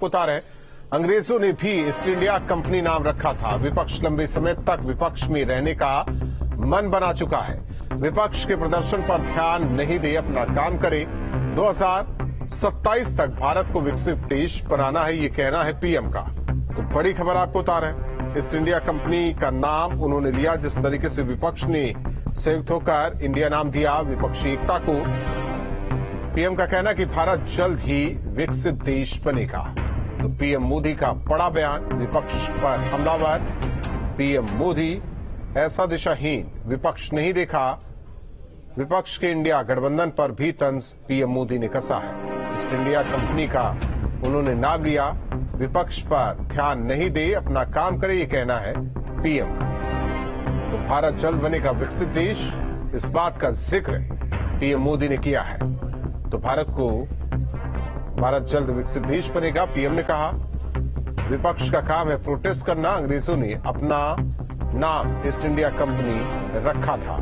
उतार है। अंग्रेजों ने भी ईस्ट इंडिया कंपनी नाम रखा था। विपक्ष लंबे समय तक विपक्ष में रहने का मन बना चुका है। विपक्ष के प्रदर्शन पर ध्यान नहीं दे, अपना काम करे। 2027 तक भारत को विकसित देश बनाना है, ये कहना है पीएम का। तो बड़ी खबर आपको बता रहे हैं। ईस्ट इंडिया कंपनी का नाम उन्होंने लिया। जिस तरीके से विपक्ष ने संयुक्त होकर इंडिया नाम दिया, विपक्षी एकता को। पीएम का कहना कि भारत जल्द ही विकसित देश बनेगा। तो पीएम मोदी का बड़ा बयान, विपक्ष पर हमलावर पीएम मोदी। ऐसा दिशाहीन विपक्ष नहीं देखा। विपक्ष के इंडिया गठबंधन पर भी तंज पीएम मोदी ने कसा है। ईस्ट इंडिया कंपनी का उन्होंने नाम लिया। विपक्ष पर ध्यान नहीं दे, अपना काम करे, ये कहना है पीएम का। तो भारत जल्द बनेगा विकसित देश, इस बात का जिक्र पीएम मोदी ने किया है। तो भारत जल्द विकसित देश बनेगा, पीएम ने कहा। विपक्ष का काम है प्रोटेस्ट करना। अंग्रेजों ने अपना नाम ईस्ट इंडिया कंपनी रखा था।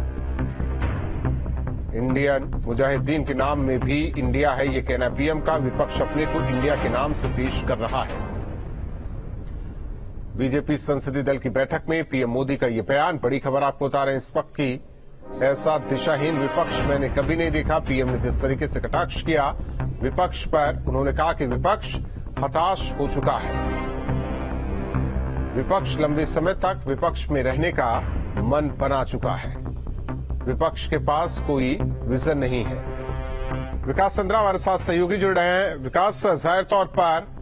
इंडियन मुजाहिदीन के नाम में भी इंडिया है, ये कहना पीएम का। विपक्ष अपने को इंडिया के नाम से पेश कर रहा है। बीजेपी संसदीय दल की बैठक में पीएम मोदी का ये बयान। बड़ी खबर आपको बता रहे हैं इस वक्त की। ऐसा दिशाहीन विपक्ष मैंने कभी नहीं देखा। पीएम ने जिस तरीके से कटाक्ष किया विपक्ष पर, उन्होंने कहा कि विपक्ष हताश हो चुका है। विपक्ष लंबे समय तक विपक्ष में रहने का मन बना चुका है। विपक्ष के पास कोई विजन नहीं है। विकास चंद्रा हमारे साथ सहयोगी जुड़ रहे हैं। विकास, जाहिर तौर पर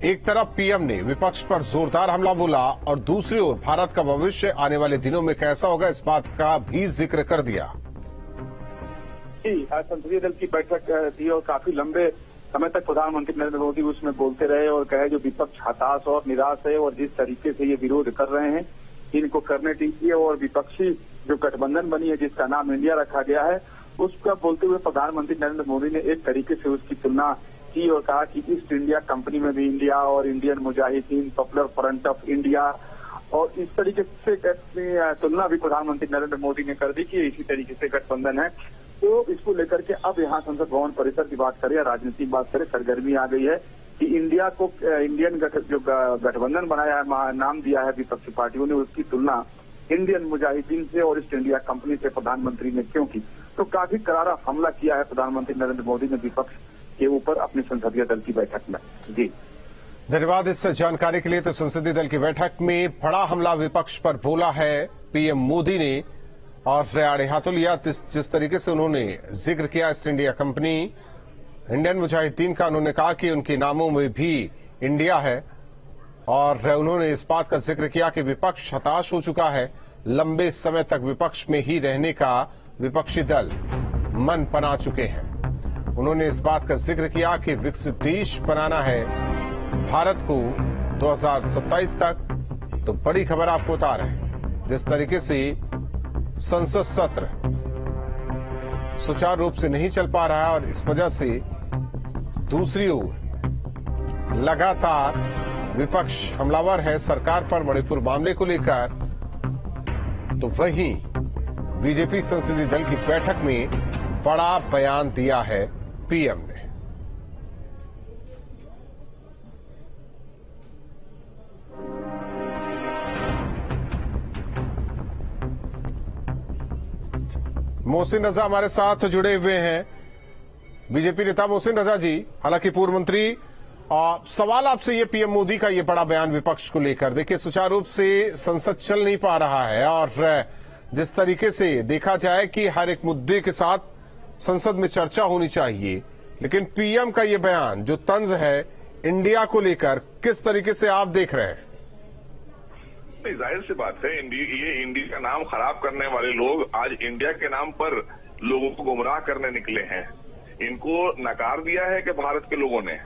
एक तरफ पीएम ने विपक्ष पर जोरदार हमला बोला और दूसरी ओर भारत का भविष्य आने वाले दिनों में कैसा होगा, इस बात का भी जिक्र कर दिया। संसदीय दल की बैठक थी और काफी लंबे समय तक प्रधानमंत्री नरेंद्र मोदी उसमें बोलते रहे और कहे जो विपक्ष हताश और निराश है और जिस तरीके से ये विरोध कर रहे हैं इनको करने दीजिए। और विपक्षी जो गठबंधन बनी है जिसका नाम इंडिया रखा गया है, उसका बोलते हुए प्रधानमंत्री नरेंद्र मोदी ने एक तरीके से उसकी तुलना की और कहा कि ईस्ट इंडिया कंपनी में भी इंडिया और Indian Mujahideen popular front of India, और इस तरीके से तुलना भी प्रधानमंत्री नरेंद्र मोदी ने कर दी कि इसी तरीके से गठबंधन है। तो इसको लेकर के अब यहाँ संसद भवन परिसर की बात करें या राजनीतिक बात करें, सरगर्मी आ गई है कि इंडिया को इंडियन जो गठबंधन बनाया है, नाम दिया है विपक्षी पार्टियों ने, उसकी तुलना इंडियन मुजाहिदीन से और ईस्ट इंडिया कंपनी से प्रधानमंत्री ने क्यों की। तो काफी करारा हमला किया है प्रधानमंत्री नरेंद्र मोदी ने विपक्ष के ऊपर अपनी संसदीय दल की बैठक में। जी धन्यवाद इस जानकारी के लिए। तो संसदीय दल की बैठक में बड़ा हमला विपक्ष पर बोला है पीएम मोदी ने और आड़े हाथों लिया। जिस तरीके से उन्होंने जिक्र किया east India company, Indian Mujahideen का, उन्होंने कहा कि उनके नामों में भी इंडिया है और उन्होंने इस बात का जिक्र किया कि विपक्ष हताश हो चुका है। लंबे समय तक विपक्ष में ही रहने का विपक्षी दल मन बना चुके हैं। उन्होंने इस बात का जिक्र किया कि विकसित देश बनाना है भारत को 2027 तक। तो बड़ी खबर आपको बता रहे हैं। जिस तरीके से संसद सत्र सुचारू रूप से नहीं चल पा रहा है और इस वजह से दूसरी ओर लगातार विपक्ष हमलावर है सरकार पर मणिपुर मामले को लेकर। तो वहीं बीजेपी संसदीय दल की बैठक में बड़ा बयान दिया है पीएम ने। मोहसिन रजा हमारे साथ जुड़े हुए हैं, बीजेपी नेता मोहसिन रजा जी। हालांकि पूर्व मंत्री, सवाल आपसे ये पीएम मोदी का ये बड़ा बयान विपक्ष को लेकर, देखिए सुचारू रूप से संसद चल नहीं पा रहा है और जिस तरीके से देखा जाए कि हर एक मुद्दे के साथ संसद में चर्चा होनी चाहिए, लेकिन पीएम का ये बयान जो तंज है इंडिया को लेकर, किस तरीके से आप देख रहे हैं? जाहिर सी बात है, ये इंडिया का नाम खराब करने वाले लोग आज इंडिया के नाम पर लोगों को गुमराह करने निकले हैं। इनको नकार दिया है कि भारत के लोगों ने।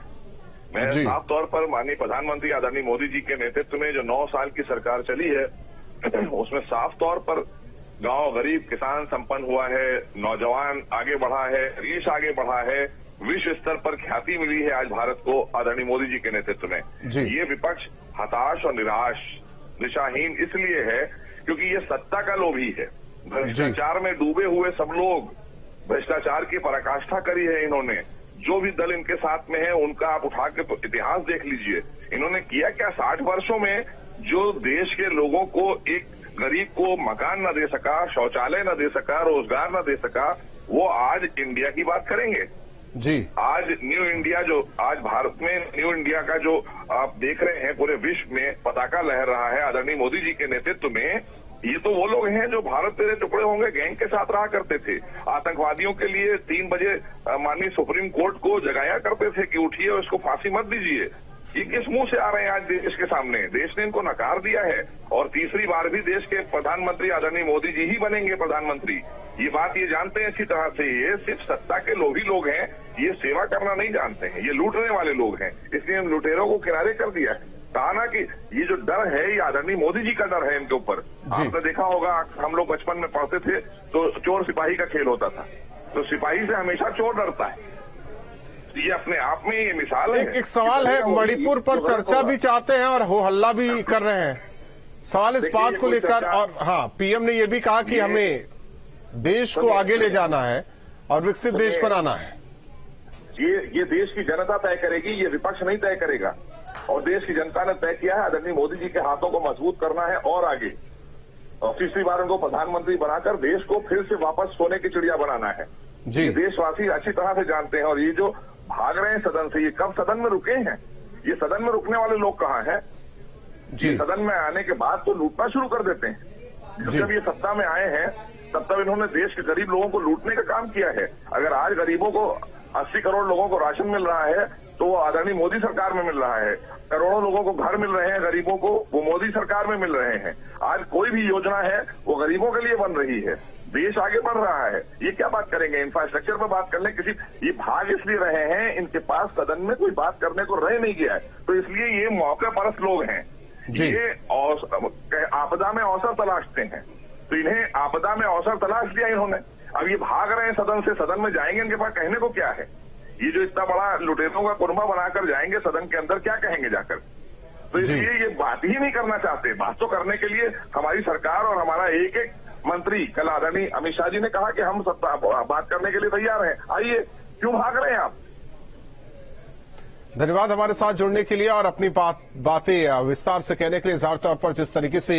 मैं साफ तौर पर माननीय प्रधानमंत्री आदरणीय मोदी जी के नेतृत्व में जो 9 साल की सरकार चली है उसमें साफ तौर पर गांव गरीब किसान संपन्न हुआ है, नौजवान आगे बढ़ा है, देश आगे बढ़ा है, विश्व स्तर पर ख्याति मिली है आज भारत को आदरणीय मोदी जी के नेतृत्व में। ये विपक्ष हताश और निराश दिशाहीन इसलिए है क्योंकि ये सत्ता का लोभी है। भ्रष्टाचार में डूबे हुए सब लोग, भ्रष्टाचार की पराकाष्ठा करी है इन्होंने। जो भी दल इनके साथ में है उनका आप उठा के इतिहास देख लीजिए। इन्होंने किया क्या 60 वर्षों में, जो देश के लोगों को, एक गरीब को मकान न दे सका, शौचालय न दे सका, रोजगार न दे सका, वो आज इंडिया की बात करेंगे जी। आज न्यू इंडिया, जो आज भारत में न्यू इंडिया का जो आप देख रहे हैं पूरे विश्व में पताका लहर रहा है आदरणीय मोदी जी के नेतृत्व में, ये तो वो लोग हैं जो भारत तेरे टुकड़े होंगे गैंग के साथ रहा करते थे। आतंकवादियों के लिए 3 बजे माननीय सुप्रीम कोर्ट को जगाया करते थे कि उठिए और इसको फांसी मत दीजिए। ये किस मुंह से आ रहे हैं आज देश के सामने? देश ने इनको नकार दिया है और तीसरी बार भी देश के प्रधानमंत्री आदरणीय मोदी जी ही बनेंगे प्रधानमंत्री। ये बात ये जानते हैं अच्छी तरह से, ये सिर्फ सत्ता के लोभी लोग हैं, ये सेवा करना नहीं जानते हैं, ये लूटने वाले लोग हैं। इसलिए इन लुटेरों को किनारे कर दिया है। कहा ना कि ये जो डर है ये आदरणीय मोदी जी का डर है इनके ऊपर। आपने देखा होगा, हम लोग बचपन में पढ़ते थे तो चोर सिपाही का खेल होता था, तो सिपाही से हमेशा चोर डरता है। ये अपने आप में ये मिसाल है। एक सवाल है, मणिपुर पर चर्चा भी चाहते हैं और हो हल्ला भी कर रहे हैं। सवाल इस बात को लेकर, और हाँ, पीएम ने ये भी कहा कि हमें देश को आगे ले जाना है और विकसित देश बनाना है। ये देश की जनता तय करेगी, ये विपक्ष नहीं तय करेगा। और देश की जनता ने तय किया है आदरणीय मोदी जी के हाथों को मजबूत करना है और आगे, और तीसरी बार उनको प्रधानमंत्री बनाकर देश को फिर से वापस सोने की चिड़िया बनाना है जी। देशवासी अच्छी तरह से जानते हैं। और ये जो भाग रहे हैं सदन से, ये कब सदन में रुके हैं? ये सदन में रुकने वाले लोग कहाँ हैं जी? सदन में आने के बाद तो लूटना शुरू कर देते हैं। जब ये सत्ता में आए हैं तब इन्होंने देश के गरीब लोगों को लूटने का काम किया है। अगर आज गरीबों को 80 करोड़ लोगों को राशन मिल रहा है तो वो आदरणीय मोदी सरकार में मिल रहा है। करोड़ों लोगों को घर मिल रहे हैं गरीबों को, वो मोदी सरकार में मिल रहे हैं। आज कोई भी योजना है वो गरीबों के लिए बन रही है। देश आगे बढ़ रहा है। ये क्या बात करेंगे? इंफ्रास्ट्रक्चर पर बात कर लें किसी, ये भाग इसलिए रहे हैं, इनके पास सदन में कोई बात करने को रह नहीं गया है, तो इसलिए ये मौके परस्त लोग हैं। ये आपदा में अवसर तलाशते हैं, तो इन्हें आपदा में अवसर तलाश दिया इन्होंने। अब ये भाग रहे हैं सदन से, सदन में जाएंगे, इनके पास कहने को क्या है? ये जो इतना बड़ा लुटेरों का कुरमा बनाकर जाएंगे सदन के अंदर, क्या कहेंगे जाकर? तो इसलिए ये बात ही नहीं करना चाहते। बात तो करने के लिए हमारी सरकार और हमारा एक एक मंत्री, कल आदरणीय अमित शाह जी ने कहा कि हम बात करने के लिए तैयार हैं, आइए, क्यों भाग रहे हैं आप? धन्यवाद हमारे साथ जुड़ने के लिए और अपनी बातें विस्तार से कहने के लिए। ज़ाहिर तौर पर जिस तरीके से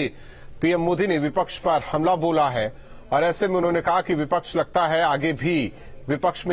पीएम मोदी ने विपक्ष पर हमला बोला है और ऐसे में उन्होंने कहा कि विपक्ष लगता है आगे भी विपक्ष में